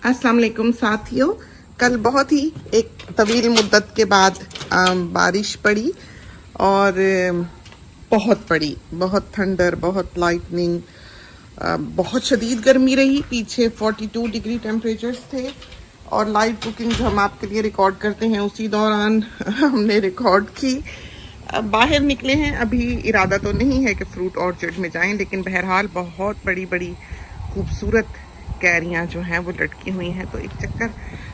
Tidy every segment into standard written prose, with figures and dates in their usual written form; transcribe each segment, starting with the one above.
अस्सलाम वालेकुम साथियों। कल बहुत ही एक तवील मुद्दत के बाद बारिश पड़ी और बहुत पड़ी, बहुत थंडर, बहुत लाइटनिंग, बहुत शदीद गर्मी रही। पीछे 42 डिग्री टेम्परेचर्स थे और लाइव कुकिंग जो हम आपके लिए रिकॉर्ड करते हैं उसी दौरान हमने रिकॉर्ड की। बाहर निकले हैं, अभी इरादा तो नहीं है कि फ्रूट ऑर्चर्ड में जाएं, लेकिन बहरहाल बहुत बड़ी बड़ी खूबसूरत कैरियां जो हैं वो लटकी हुई हैं, तो एक चक्कर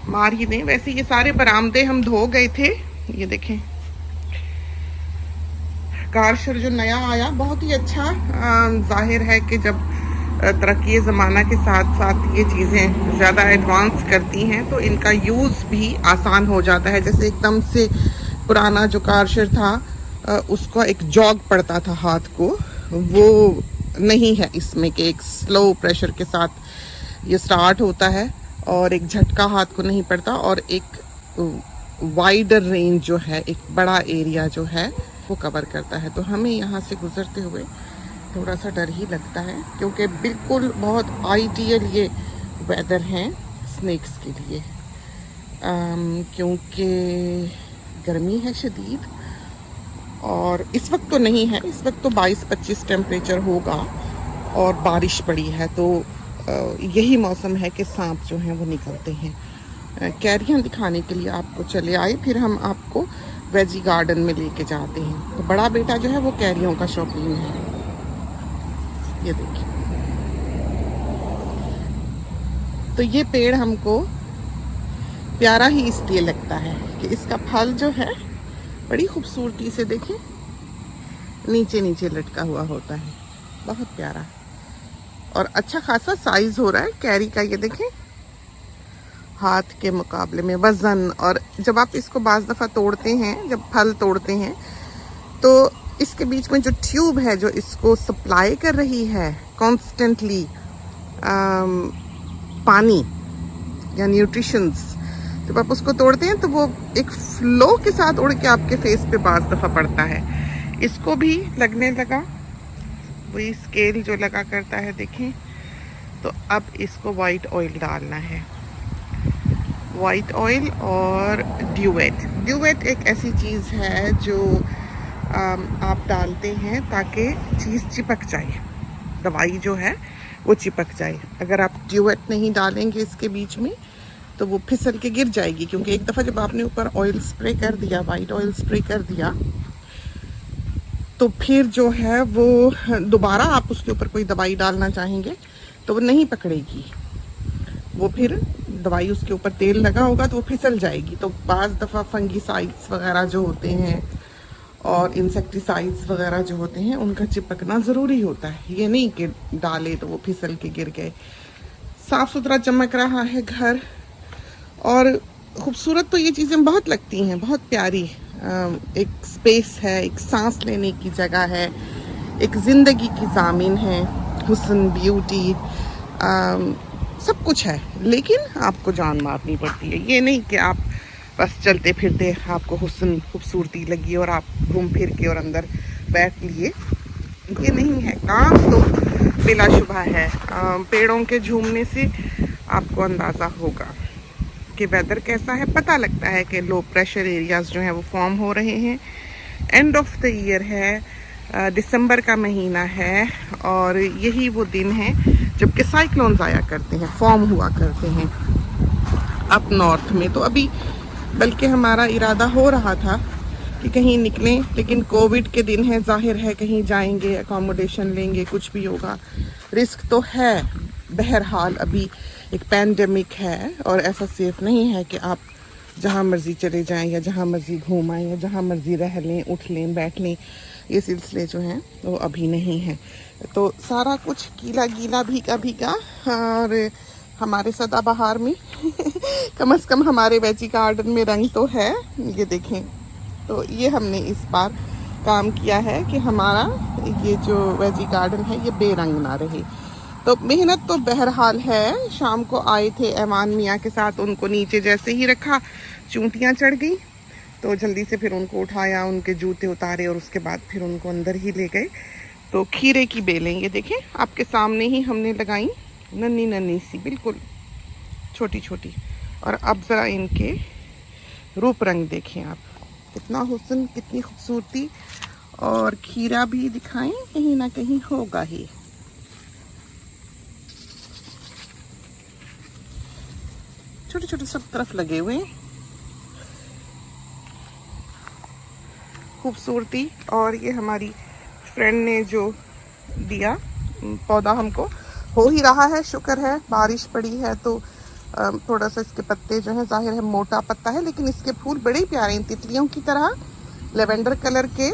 मार ही दें। वैसे ये सारे बरामदे हम धो गए थे। ये देखें, कारशर जो नया आया बहुत ही अच्छा। जाहिर है कि जब तरक्की ज़माना के साथ साथ ये चीज़ें ज़्यादा एडवांस करती हैं तो इनका यूज़ भी आसान हो जाता है। जैसे एकदम से पुराना जो कारशर था उसका एक जॉग पड़ता था हाथ को, वो नहीं है इसमें कि एक स्लो प्रेशर के साथ ये स्टार्ट होता है और एक झटका हाथ को नहीं पड़ता, और एक वाइडर रेंज जो है, एक बड़ा एरिया जो है वो कवर करता है। तो हमें यहाँ से गुजरते हुए थोड़ा सा डर ही लगता है, क्योंकि बिल्कुल बहुत आइडियल ये वेदर है स्नेक्स के लिए, क्योंकि गर्मी है शदीद और इस वक्त तो नहीं है, इस वक्त तो 22-25 टेम्परेचर होगा और बारिश पड़ी है, तो यही मौसम है कि सांप जो हैं वो निकलते हैं। कैरियां दिखाने के लिए आपको चले आए, फिर हम आपको वेजी गार्डन में लेके जाते हैं। तो बड़ा बेटा जो है वो कैरियों का शौकीन है। ये देखिए, तो ये पेड़ हमको प्यारा ही इसलिए लगता है कि इसका फल जो है बड़ी खूबसूरती से देखें नीचे नीचे लटका हुआ होता है, बहुत प्यारा और अच्छा खासा साइज हो रहा है कैरी का। ये देखें, हाथ के मुकाबले में वजन। और जब आप इसको बाज़ दफ़ा तोड़ते हैं, जब फल तोड़ते हैं, तो इसके बीच में जो ट्यूब है जो इसको सप्लाई कर रही है कॉन्स्टेंटली पानी या न्यूट्रिशंस, जब आप उसको तोड़ते हैं तो वो एक फ्लो के साथ उड़ के आपके फेस पे बाज़ दफ़ा पड़ता है। इसको भी लगने लगा वही स्केल जो लगा करता है, देखें। तो अब इसको वाइट ऑयल डालना है, वाइट ऑयल और ड्यूवेट एक ऐसी चीज़ है जो आप डालते हैं ताकि चीज़ चिपक जाए, दवाई जो है वो चिपक जाए। अगर आप ड्यूवेट नहीं डालेंगे इसके बीच में तो वो फिसल के गिर जाएगी, क्योंकि एक दफ़ा जब आपने ऊपर ऑयल स्प्रे कर दिया, वाइट ऑयल स्प्रे कर दिया, तो फिर जो है वो दोबारा आप उसके ऊपर कोई दवाई डालना चाहेंगे तो वो नहीं पकड़ेगी, वो फिर दवाई उसके ऊपर तेल लगा होगा तो वो फिसल जाएगी। तो बाज़ दफ़ा फंगीसाइड्स वगैरह जो होते हैं और इंसेक्टिसाइड्स वगैरह जो होते हैं उनका चिपकना ज़रूरी होता है, ये नहीं कि डाले तो वो फिसल के गिर गए। साफ़ सुथरा चमक रहा है घर और खूबसूरत तो ये चीज़ें बहुत लगती हैं, बहुत प्यारी। एक स्पेस है, एक सांस लेने की जगह है, एक ज़िंदगी की ज़ामीन है, हुस्न, ब्यूटी, सब कुछ है, लेकिन आपको जान मारनी पड़ती है। ये नहीं कि आप बस चलते फिरते आपको हुस्न खूबसूरती लगी और आप घूम फिर के और अंदर बैठ लिए, ये नहीं है। काम तो बिलाशुबा है। पेड़ों के झूमने से आपको अंदाज़ा होगा कि वेदर कैसा है, पता लगता है कि लो प्रेशर एरियाज़ जो हैं वो फॉर्म हो रहे हैं। एंड ऑफ द ईयर है, दिसंबर का महीना है और यही वो दिन है जबकि साइक्लोन्स आया करते हैं, फॉर्म हुआ करते हैं अप नॉर्थ में। तो अभी बल्कि हमारा इरादा हो रहा था कि कहीं निकलें, लेकिन कोविड के दिन है, जाहिर है कहीं जाएंगे, अकोमोडेशन लेंगे, कुछ भी होगा, रिस्क तो है। बहरहाल अभी एक पैंडेमिक है और ऐसा सेफ नहीं है कि आप जहाँ मर्ज़ी चले जाएं या जहाँ मर्ज़ी घूम आएँ या जहाँ मर्ज़ी रह लें, उठ लें, बैठ लें। ये सिलसिले जो हैं वो अभी नहीं हैं। तो सारा कुछ गीला गीला भीगा भीगा, और हमारे सदाबहार में कम से कम हमारे वेजी गार्डन में रंग तो है। ये देखें, तो ये हमने इस बार काम किया है कि हमारा ये जो वेजी गार्डन है ये बेरंग ना रहे। तो मेहनत तो बहरहाल है। शाम को आए थे ऐवान मियाँ के साथ, उनको नीचे जैसे ही रखा चूंटियाँ चढ़ गई, तो जल्दी से फिर उनको उठाया, उनके जूते उतारे और उसके बाद फिर उनको अंदर ही ले गए। तो खीरे की बेलें ये देखें आपके सामने ही हमने लगाई, नन्ही नन्ही सी, बिल्कुल छोटी छोटी। और अब ज़रा इनके रूप रंग देखें आप, कितना हुस्न, कितनी खूबसूरती। और खीरा भी दिखाएं, कहीं ना कहीं होगा ही। छोटे छोटे सब तरफ लगे हुए हैं, खूबसूरती। और ये हमारी फ्रेंड ने जो दिया पौधा हमको, हो ही रहा है, शुक्र है। बारिश पड़ी है तो थोड़ा सा इसके पत्ते जो हैं, जाहिर है मोटा पत्ता है, लेकिन इसके फूल बड़े प्यारे हैं, तितलियों की तरह, लेवेंडर कलर के,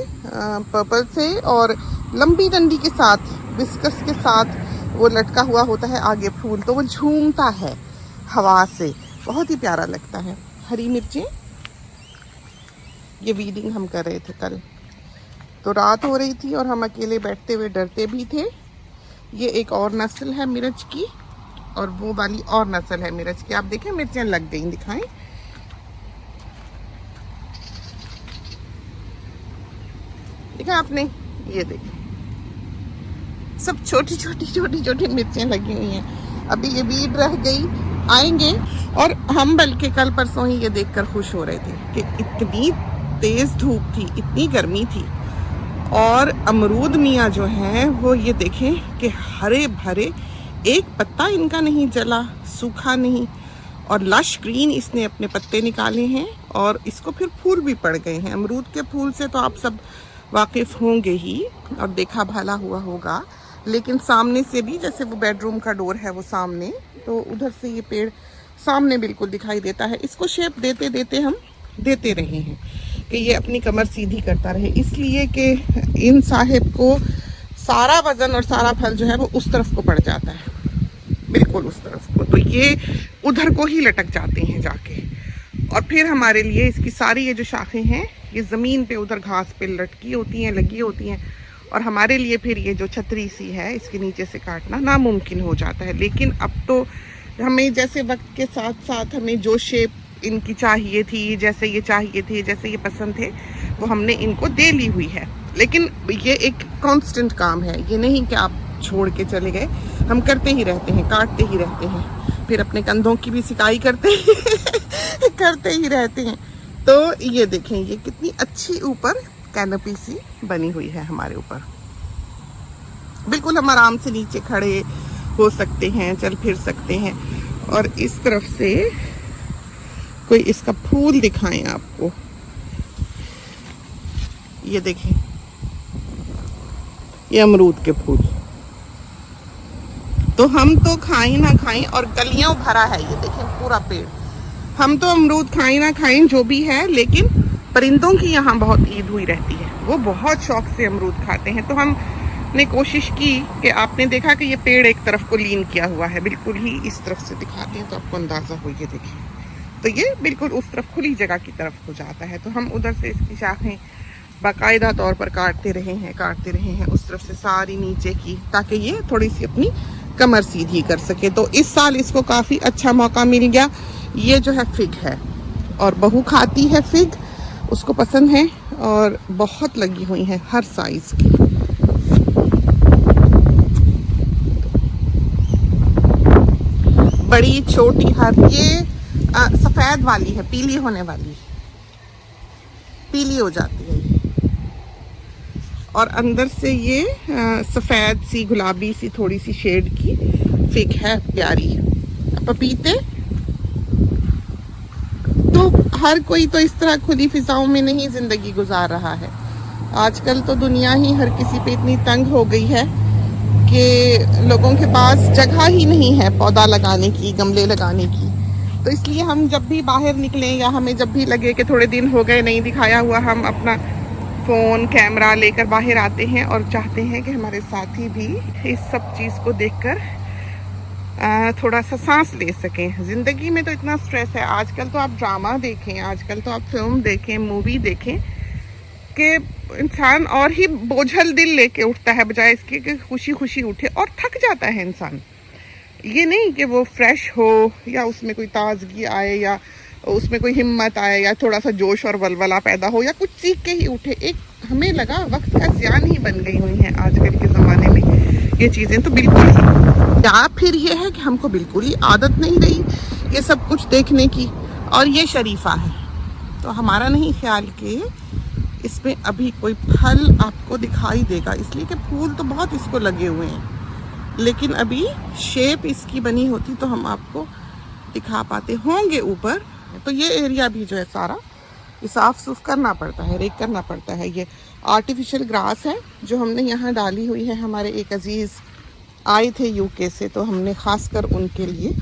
पर्पल से, और लंबी डंडी के साथ, विस्कस के साथ वो लटका हुआ होता है आगे फूल, तो वो झूमता है हवा से, बहुत ही प्यारा लगता है। हरी मिर्चें, ये वीडिंग हम कर रहे थे कल, तो रात हो रही थी और हम अकेले बैठते हुए डरते भी थे। ये एक और नस्ल है मिर्च की, और वो वाली और नस्ल है मिर्च की। आप देखें मिर्चें लग गई, दिखाएं। देखा आपने, ये देखें, सब छोटी छोटी मिर्चें लगी हुई हैं। अभी ये बीड रह गई, आएंगे। और हम बल्कि कल परसों ही ये देखकर खुश हो रहे थे कि इतनी तेज धूप थी, इतनी गर्मी थी, और अमरूद मियाँ जो हैं वो ये देखें कि हरे भरे, एक पत्ता इनका नहीं जला, सूखा नहीं, और लश ग्रीन इसने अपने पत्ते निकाले हैं, और इसको फिर फूल भी पड़ गए हैं। अमरूद के फूल से तो आप सब वाकिफ़ होंगे ही और देखा भला हुआ होगा, लेकिन सामने से भी, जैसे वो बेडरूम का डोर है वो सामने, तो उधर से ये पेड़ सामने बिल्कुल दिखाई देता है। इसको शेप देते देते हम देते रहे हैं कि ये अपनी कमर सीधी करता रहे, इसलिए कि इन साहिब को सारा वजन और सारा फल जो है वो उस तरफ को पड़ जाता है, बिल्कुल उस तरफ को, तो ये उधर को ही लटक जाते हैं जाके। और फिर हमारे लिए इसकी सारी ये जो शाखें हैं, ये ज़मीन पे उधर घास पे लटकी होती हैं, लगी होती हैं, और हमारे लिए फिर ये जो छतरी सी है इसके नीचे से काटना नामुमकिन हो जाता है। लेकिन अब तो हमें जैसे वक्त के साथ साथ हमें जो शेप इनकी चाहिए थी, जैसे ये चाहिए थे, जैसे ये पसंद थे, वो हमने इनको दे ली हुई है। लेकिन ये एक कांस्टेंट काम है, ये नहीं कि आप छोड़ के चले गए, हम करते ही रहते हैं, काटते ही रहते हैं, फिर अपने कंधों की भी सिकाई करते करते ही रहते हैं। तो ये देखें, ये कितनी अच्छी ऊपर कैनोपी सी बनी हुई है हमारे ऊपर, बिल्कुल हम आराम से नीचे खड़े हो सकते हैं, चल फिर सकते हैं। और इस तरफ से कोई इसका फूल दिखाएं आपको, ये देखें, ये अमरूद के फूल, तो हम तो खाएं ना खाएं, और गलियों भरा है, ये देखें पूरा पेड़। हम तो अमरूद खाएं ना खाएं जो भी है, लेकिन परिंदों की यहाँ बहुत ईद हुई रहती है, वो बहुत शौक से अमरूद खाते हैं। तो हमने कोशिश की कि आपने देखा कि ये पेड़ एक तरफ को लीन किया हुआ है, बिल्कुल ही इस तरफ से दिखाते हैं तो आपको अंदाज़ा हो, ये देखें, तो ये बिल्कुल उस तरफ खुली जगह की तरफ हो जाता है। तो हम उधर से इसकी शाखें बाकायदा तौर पर काटते रहे हैं उस तरफ से सारी नीचे की, ताकि ये थोड़ी सी अपनी कमर सीधी कर सके। तो इस साल इसको काफ़ी अच्छा मौका मिल गया। ये जो है फिग है, और बहू खाती है फिग, उसको पसंद है, और बहुत लगी हुई है हर साइज़ की। बड़ी छोटी हर, ये सफ़ेद वाली है, पीली होने वाली, पीली हो जाती है ये, और अंदर से ये सफ़ेद सी, गुलाबी सी, थोड़ी सी शेड की फिग है, प्यारी। पपीते तो हर कोई तो इस तरह खुली फिजाओं में नहीं ज़िंदगी गुजार रहा है। आजकल तो दुनिया ही हर किसी पे इतनी तंग हो गई है कि लोगों के पास जगह ही नहीं है पौधा लगाने की, गमले लगाने की। तो इसलिए हम जब भी बाहर निकलें, या हमें जब भी लगे कि थोड़े दिन हो गए नहीं दिखाया हुआ, हम अपना फ़ोन कैमरा लेकर बाहर आते हैं और चाहते हैं कि हमारे साथी भी इस सब चीज़ को देखकर थोड़ा सा सांस ले सकें। ज़िंदगी में तो इतना स्ट्रेस है, आजकल तो आप ड्रामा देखें, आजकल तो आप फिल्म देखें, मूवी देखें, कि इंसान और ही बोझल दिल लेके उठता है, बजाय इसके कि खुशी खुशी उठे, और थक जाता है इंसान। ये नहीं कि वो फ्रेश हो, या उसमें कोई ताजगी आए, या उसमें कोई हिम्मत आए, या थोड़ा सा जोश और वलवला पैदा हो, या कुछ सीख के ही उठे। एक हमें लगा वक्त का ज़ियान ही बन गई हुई हैं आजकल के ज़माने में ये चीज़ें, तो बिल्कुल ही। या फिर ये है कि हमको बिल्कुल ही आदत नहीं रही ये सब कुछ देखने की। और ये शरीफा है, तो हमारा नहीं ख्याल कि इसमें अभी कोई फल आपको दिखाई देगा, इसलिए कि फूल तो बहुत इसको लगे हुए हैं, लेकिन अभी शेप इसकी बनी होती तो हम आपको दिखा पाते होंगे ऊपर। तो ये एरिया भी जो है सारा ये साफ़ सूफ करना पड़ता है, रेक करना पड़ता है। ये आर्टिफिशियल ग्रास है जो हमने यहाँ डाली हुई है। हमारे एक अजीज़ आए थे यूके से, तो हमने ख़ास कर उनके लिए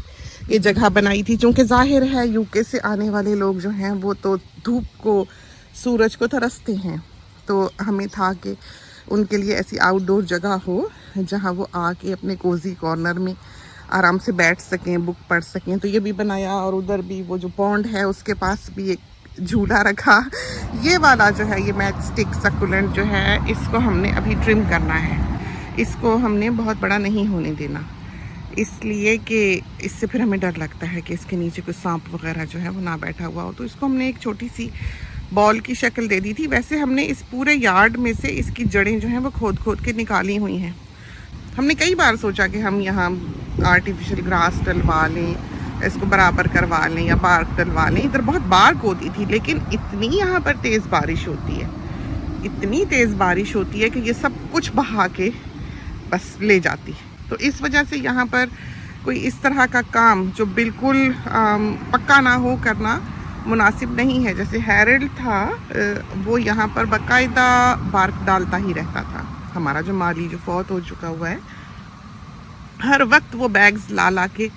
ये जगह बनाई थी, क्योंकि जाहिर है यूके से आने वाले लोग जो हैं वो तो धूप को, सूरज को तरसते हैं, तो हमें था कि उनके लिए ऐसी आउटडोर जगह हो जहाँ वो आके अपने कोजी कॉर्नर में आराम से बैठ सकें, बुक पढ़ सकें। तो ये भी बनाया, और उधर भी वो जो पॉन्ड है उसके पास भी एक झूला रखा। ये वाला जो है, ये मैच स्टिक सकुलेंट जो है, इसको हमने अभी ट्रिम करना है। इसको हमने बहुत बड़ा नहीं होने देना, इसलिए कि इससे फिर हमें डर लगता है कि इसके नीचे कोई सांप वगैरह जो है वो ना बैठा हुआ हो। तो इसको हमने एक छोटी सी बॉल की शक्ल दे दी थी। वैसे हमने इस पूरे यार्ड में से इसकी जड़ें जो हैं वो खोद खोद के निकाली हुई हैं। हमने कई बार सोचा कि हम यहाँ आर्टिफिशियल ग्रास डलवा लें, इसको बराबर करवा लें या पार्क डलवा लें। इधर बहुत बार्क होती थी, लेकिन इतनी यहाँ पर तेज़ बारिश होती है, इतनी तेज़ बारिश होती है कि ये सब कुछ बहा के बस ले जाती है। तो इस वजह से यहाँ पर कोई इस तरह का काम जो बिल्कुल पक्का ना हो करना मुनासिब नहीं है। जैसे हैरल्ड था, वो यहाँ पर बाकायदा बार्क डालता ही रहता था। हमारा जो माली जो फौत हो चुका हुआ है, हर वक्त वो बैग्स ला के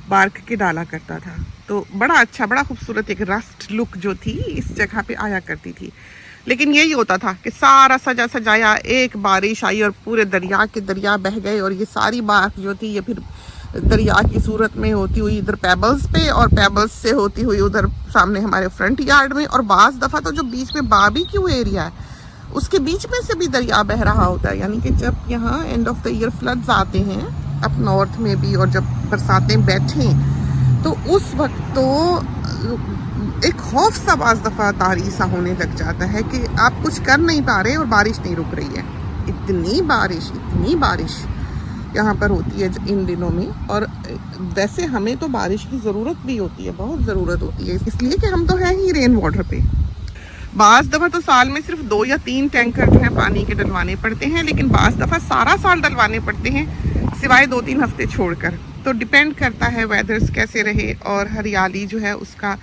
बार्क के डाला करता था। तो बड़ा अच्छा, बड़ा खूबसूरत एक रस्ट लुक जो थी इस जगह पे आया करती थी। लेकिन यही होता था कि सारा सजा सजाया, एक बारिश आई और पूरे दरिया के दरिया बह गए, और ये सारी बार्क जो थी ये फिर दरिया की सूरत में होती हुई इधर पेबल्स पे, और पेबल्स से होती हुई उधर सामने हमारे फ्रंट यार्ड में। और बाज़ दफ़ा तो जो बीच में बारबेक्यू एरिया है उसके बीच में से भी दरिया बह रहा होता है। यानी कि जब यहाँ end of the year floods आते हैं अप नॉर्थ में भी, और जब बरसातें बैठें, तो उस वक्त तो एक खौफ सा बाज़ दफ़ा तारी सा होने लग जाता है कि आप कुछ कर नहीं पा रहे और बारिश नहीं रुक रही है। इतनी बारिश यहाँ पर होती है इन दिनों में। और वैसे हमें तो बारिश की ज़रूरत भी होती है, बहुत ज़रूरत होती है, इसलिए कि हम तो हैं ही रेन वाटर पे। बाज़ दफ़ा तो साल में सिर्फ 2 या 3 टैंकर जो है पानी के डलवाने पड़ते हैं, लेकिन बाज़ दफ़ा सारा साल डलवाने पड़ते हैं, सिवाय 2-3 हफ्ते छोड़कर। तो डिपेंड करता है वेदर्स कैसे रहे, और हरियाली जो है उसका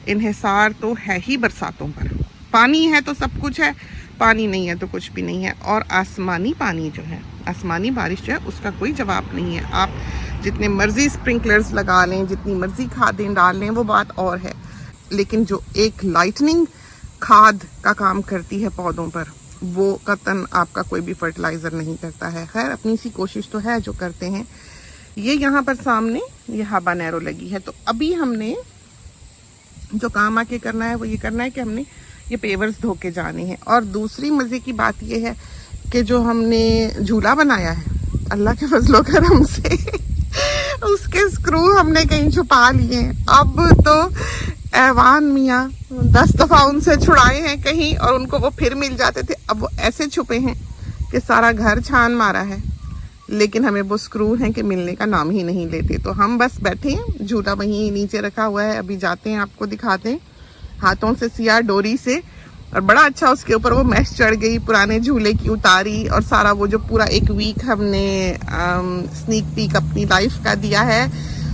इन्हिसार तो है ही बरसातों पर। पानी है तो सब कुछ है, पानी नहीं है तो कुछ भी नहीं है। और आसमानी पानी जो है, आसमानी बारिश जो है, उसका कोई जवाब नहीं है। आप जितने मर्जी स्प्रिंकलर्स लगा लें, जितनी मर्जी खादें डाल लें, वो बात और है, लेकिन जो एक लाइटनिंग खाद का काम करती है पौधों पर, वो कतन आपका कोई भी फर्टिलाइज़र नहीं करता है। खैर, अपनी सी कोशिश तो है जो करते हैं। ये यहाँ पर सामने ये हाबानेरो लगी है, तो अभी हमने जो काम आके करना है वो ये करना है कि हमने ये पेवर्स धो के जाने हैं। और दूसरी मज़े की बात ये है कि जो हमने झूला बनाया है, अल्लाह के फजलो करम से उसके स्क्रू हमने कहीं छुपा लिए। अब तो ऐवान मियाँ 10 दफ़ा उनसे छुड़ाए हैं कहीं, और उनको वो फिर मिल जाते थे। अब वो ऐसे छुपे हैं कि सारा घर छान मारा है, लेकिन हमें वो स्क्रू हैं कि मिलने का नाम ही नहीं लेते। तो हम बस बैठे हैं, झूला वहीं नीचे रखा हुआ है, अभी जाते हैं, आपको दिखाते हैं। हाथों से सिया डोरी से, और बड़ा अच्छा उसके ऊपर वो मैश चढ़ गई, पुराने झूले की उतारी, और सारा वो जो पूरा एक वीक हमने स्नीक पीक अपनी लाइफ का दिया है,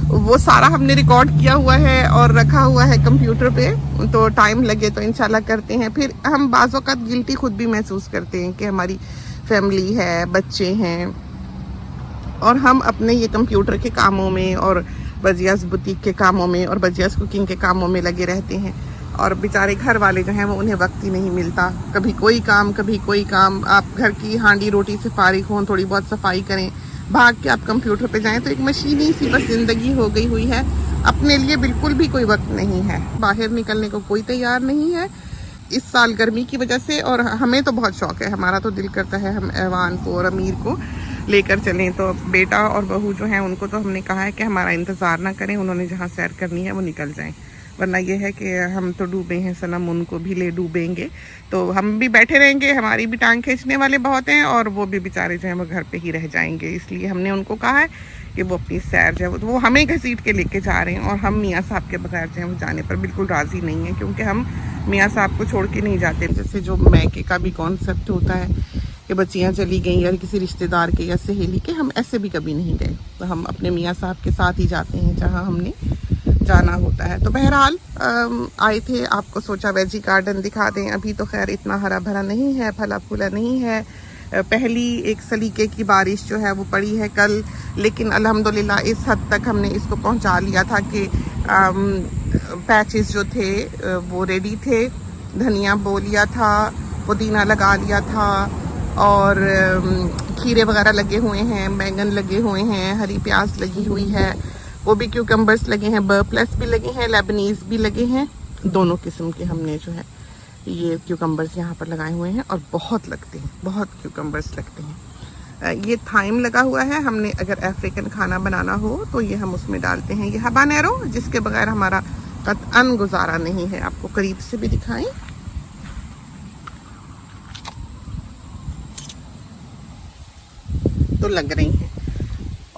वो सारा हमने रिकॉर्ड किया हुआ है और रखा हुआ है कंप्यूटर पे। तो टाइम लगे तो इंशाल्लाह करते हैं। फिर हम बाज़ औक़ात गिल्टी खुद भी महसूस करते हैं कि हमारी फैमिली है, बच्चे हैं, और हम अपने ये कंप्यूटर के कामों में और बजियास बुटीक के कामों में और बजियास कुकिंग के कामों में लगे रहते हैं। और बेचारे घर वाले जो हैं वो उन्हें वक्त ही नहीं मिलता, कभी कोई काम कभी कोई काम। आप घर की हांडी रोटी से फारिग हों, थोड़ी बहुत सफाई करें, भाग के आप कंप्यूटर पे जाएं, तो एक मशीनी सी बस ज़िंदगी हो गई हुई है। अपने लिए बिल्कुल भी कोई वक्त नहीं है, बाहर निकलने को कोई तैयार नहीं है इस साल गर्मी की वजह से। और हमें तो बहुत शौक़ है, हमारा तो दिल करता है हम ऐवान को और अमीर को लेकर चलें। तो बेटा और बहू जो हैं उनको तो हमने कहा है कि हमारा इंतज़ार ना करें, उन्होंने जहाँ सैर करनी है वो निकल जाएं, वरना ये है कि हम तो डूबे हैं सनम, उनको भी ले डूबेंगे। तो हम भी बैठे रहेंगे, हमारी भी टांग खींचने वाले बहुत हैं, और वो भी बेचारे जो हैं वो घर पे ही रह जाएंगे। इसलिए हमने उनको कहा है कि वो अपनी सैर जो है वो हमें घसीट के लेके जा रहे हैं, और हम मियाँ साहब के बगैर जो है वो जाने पर बिल्कुल राज़ी नहीं है, क्योंकि हम मियाँ साहब को छोड़ के नहीं जाते। जैसे जो मैके का भी कॉन्सेप्ट होता है कि बच्चियाँ चली गई या किसी रिश्तेदार के या सहेली के, हम ऐसे भी कभी नहीं गए। तो हम अपने मियाँ साहब के साथ ही जाते हैं जहाँ हमने जाना होता है। तो बहरहाल आए थे, आपको सोचा वेजी गार्डन दिखा दें। अभी तो खैर इतना हरा भरा नहीं है, फला फूला नहीं है। पहली एक सलीके की बारिश जो है वो पड़ी है कल, लेकिन अल्हम्दुलिल्लाह इस हद तक हमने इसको पहुंचा लिया था कि पैचेस जो थे वो रेडी थे। धनिया बो लिया था, पुदीना लगा लिया था, और खीरे वगैरह लगे हुए हैं, बैंगन लगे हुए हैं, हरी प्याज लगी हुई है, वो भी क्यूकम्बर्स लगे हैं, बर्प्लस भी लगे हैं, लेबनीज भी लगे हैं। दोनों किस्म के हमने जो है ये क्यूकम्बर्स यहाँ पर लगाए हुए हैं, और बहुत लगते हैं, बहुत क्यूकम्बर्स लगते हैं। ये थाइम लगा हुआ है। हमने अगर अफ्रीकन खाना बनाना हो तो ये हम उसमें डालते हैं। ये हबानेरो, जिसके बगैर हमारा कतअन गुजारा नहीं है। आपको करीब से भी दिखाएं, तो लग रही हैं।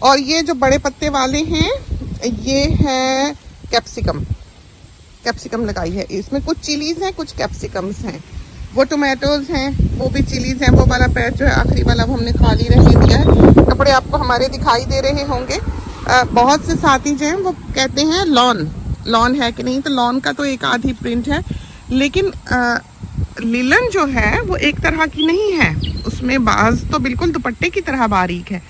और ये जो बड़े पत्ते वाले हैं ये है कैप्सिकम, कैप्सिकम लगाई है इसमें। कुछ चिलीज हैं, कुछ कैप्सिकम्स हैं। वो टोमेटोज हैं, वो भी चिलीज हैं। वो वाला पैर जो है आखिरी वाला वो हमने खाली रहने दिया है। कपड़े आपको हमारे दिखाई दे रहे होंगे। बहुत से साथी जो हैं वो कहते हैं लॉन, लॉन है कि नहीं, तो लॉन का तो एक आधी प्रिंट है, लेकिन लिलन जो है वो एक तरह की नहीं है। उसमें बाज तो बिल्कुल दुपट्टे की तरह बारीक है,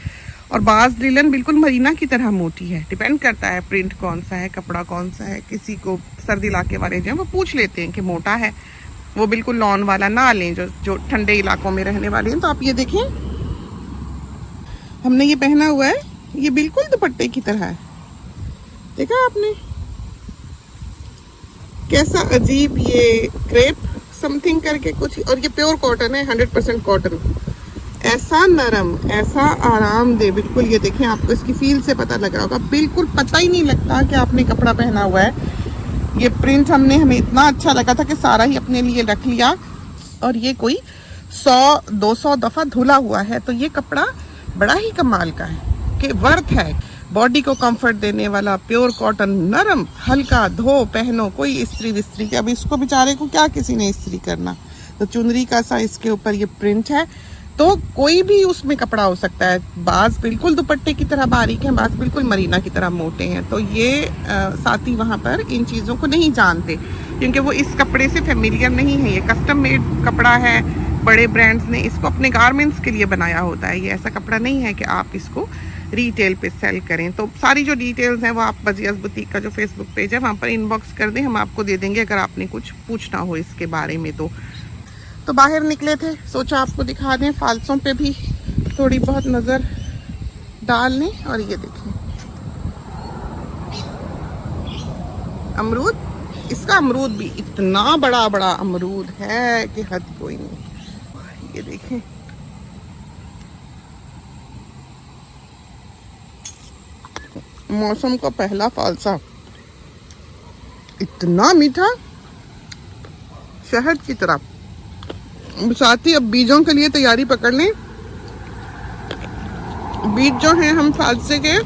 और बाज लिलन बिल्कुल मरीना की तरह मोटी है। डिपेंड करता है प्रिंट कौन सा है, कपड़ा कौन सा है। किसी को सर्दी इलाके वाले जो हैं वो पूछ लेते हैं कि मोटा है, वो बिल्कुल लॉन वाला ना लें, जो ठंडे इलाकों में रहने वाले हैं। तो आप ये देखें, हमने ये पहना हुआ है, ये बिल्कुल दुपट्टे की तरह है। देखा आपने कैसा अजीब ये क्रेप समथिंग करके कुछ, और ये प्योर कॉटन है, 100% कॉटन। ऐसा नरम, ऐसा आरामदेह, बिल्कुल। ये देखें, आपको इसकी फील से पता लग रहा होगा, बिल्कुल पता ही नहीं लगता कि आपने कपड़ा पहना हुआ है। ये प्रिंट हमें इतना अच्छा लगा था कि सारा ही अपने लिए रख लिया, और ये कोई 100-200 दफ़ा धुला हुआ है। तो ये कपड़ा बड़ा ही कमाल का है कि वर्थ है। बॉडी को कंफर्ट देने वाला प्योर कॉटन, नरम, हल्का, धो पहनो, कोई इस्त्री विस्त्री। अब इसको बेचारे को क्या किसी ने इस्त्री करना। तो चुनरी का सा इसके ऊपर ये प्रिंट है, तो कोई भी उसमें कपड़ा हो सकता है। बाज बिल्कुल दुपट्टे की तरह बारीक है, बाज बिल्कुल मरीना की तरह मोटे हैं। तो ये साथी वहाँ पर इन चीज़ों को नहीं जानते, क्योंकि वो इस कपड़े से फेमिलियर नहीं है। ये कस्टम मेड कपड़ा है, बड़े ब्रांड्स ने इसको अपने गारमेंट्स के लिए बनाया होता है। ये ऐसा कपड़ा नहीं है कि आप इसको रिटेल पे सेल करें। तो सारी जो डिटेल्स हैं वो आप बजियास बुटीक का जो फेसबुक पेज है वहाँ पर इनबॉक्स कर दें, हम आपको दे देंगे अगर आपने कुछ पूछना हो इसके बारे में। तो बाहर निकले थे, सोचा आपको दिखा दें, फालसों पे भी थोड़ी बहुत नज़र डाल लें। और ये देखें अमरूद, इसका अमरूद भी इतना बड़ा बड़ा अमरूद है कि हद कोई नहीं। ये देखें, मौसम का पहला फालसा, इतना मीठा, शहद की तरह। साथ ही अब बीजों के लिए तैयारी पकड़ लें। बीज जो हैं हम फालसे के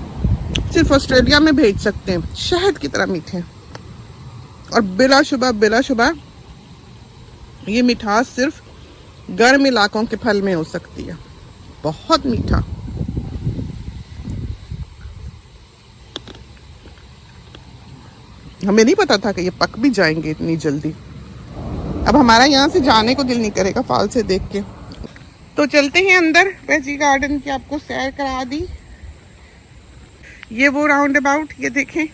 सिर्फ ऑस्ट्रेलिया में भेज सकते हैं, शहद की तरह मीठे। और बिलाशुबा ये मिठास सिर्फ गर्म इलाकों के फल में हो सकती है। बहुत मीठा। हमें नहीं पता था कि ये पक भी जाएंगे इतनी जल्दी। अब हमारा यहाँ से जाने को दिल नहीं करेगा फाल से देख के। तो चलते हैं अंदर। वेजी गार्डन की आपको सैर करा दी। ये वो राउंड अबाउट, ये देखें,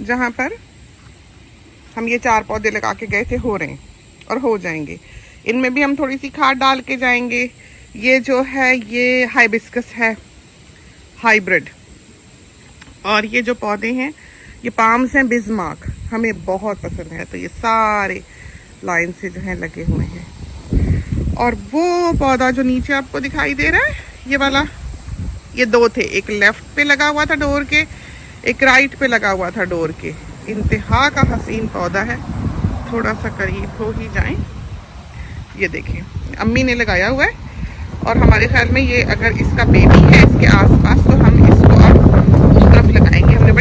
जहाँ पर हम ये 4 पौधे लगा के गए थे, हो रहे हैं और हो जाएंगे। इनमें भी हम थोड़ी सी खाद डाल के जाएंगे। ये जो है ये हाइबिस्कस है, हाइब्रिड। और ये जो पौधे हैं ये पाम्स हैं, बिस्मार्क, हमें बहुत पसंद है। तो ये सारे लाइन से जो है लगे हुए हैं। और वो पौधा जो नीचे आपको दिखाई दे रहा है, ये वाला, ये 2 थे। एक लेफ्ट पे लगा हुआ था डोर के, एक राइट पे लगा हुआ था डोर के। इंतहा का हसीन पौधा है। थोड़ा सा करीब हो ही जाएं। ये देखें, अम्मी ने लगाया हुआ है। और हमारे ख्याल में ये अगर इसका बेबी है इसके आसपास, तो हम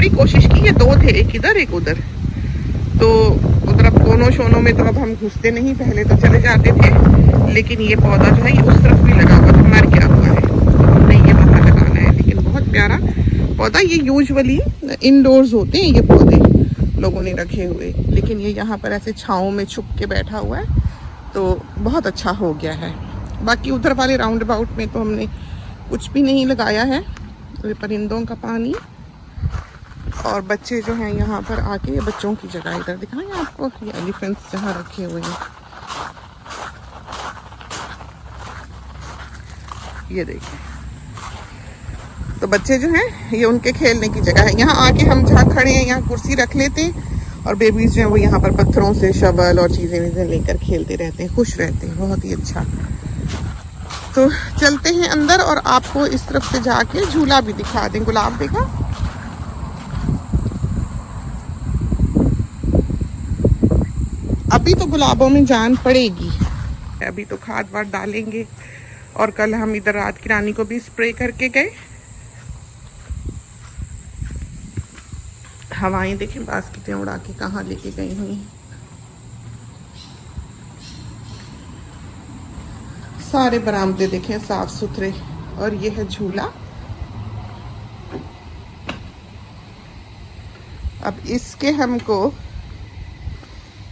बड़ी कोशिश की, ये 2 थे, एक इधर एक उधर, तो उधर अब कोनों शोनों में तो अब हम घुसते नहीं, पहले तो चले जाते थे। लेकिन ये पौधा जो है ये उस तरफ भी लगा हुआ, मर गया हुआ है, तो हमने ये वहाँ लगाना है। लेकिन बहुत प्यारा पौधा, ये यूजुअली इंडोर्स होते हैं ये पौधे लोगों ने रखे हुए, लेकिन ये यहाँ पर ऐसे छाँव में छुप के बैठा हुआ है, तो बहुत अच्छा हो गया है। बाकी उधर वाले राउंड अबाउट में तो हमने कुछ भी नहीं लगाया है। तो परिंदों का पानी, और बच्चे जो हैं यहाँ पर आके, ये बच्चों की जगह इधर दिखाएं आपको, ये एलिफेंट्स जहाँ रखे हुए हैं, ये देखिए। तो बच्चे जो हैं ये उनके खेलने की जगह है। यहाँ आके हम जहाँ खड़े हैं यहाँ कुर्सी रख लेते हैं, और बेबीज जो हैं वो यहाँ पर पत्थरों से शबल और चीज़ें लेकर खेलते रहते हैं, खुश रहते हैं, बहुत ही अच्छा। तो चलते हैं अंदर और आपको इस तरफ से जाके झूला भी दिखा दें। गुलाब देखा, अभी तो गुलाबों में जान पड़ेगी, अभी तो खाद वाद डालेंगे। और कल हम इधर रात की रानी को भी स्प्रे करके गए। हवाएं देखें बास्केटें उड़ा के कहाँ लेके गई हुई, सारे बरामदे देखें साफ सुथरे। और ये है झूला। अब इसके हमको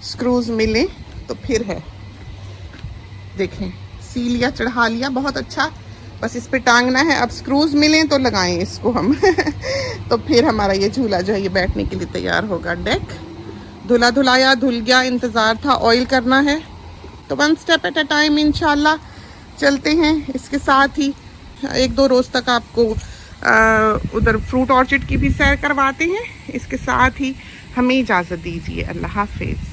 स्क्रूज मिले तो फिर है, देखें सीलिया चढ़ा लिया, बहुत अच्छा, बस इस पे टांगना है। अब स्क्रूज मिलें तो लगाएं इसको हम तो फिर हमारा ये झूला जो है ये बैठने के लिए तैयार होगा। डेक धुला धुलाया, धुल गया, इंतज़ार था, ऑयल करना है, तो 1 स्टेप एट अ टाइम इंशाल्लाह चलते हैं। इसके साथ ही 1-2 रोज़ तक आपको उधर फ्रूट ऑर्चिड की भी सैर करवाते हैं। इसके साथ ही हमें इजाज़त दीजिए, अल्लाह हाफिज़।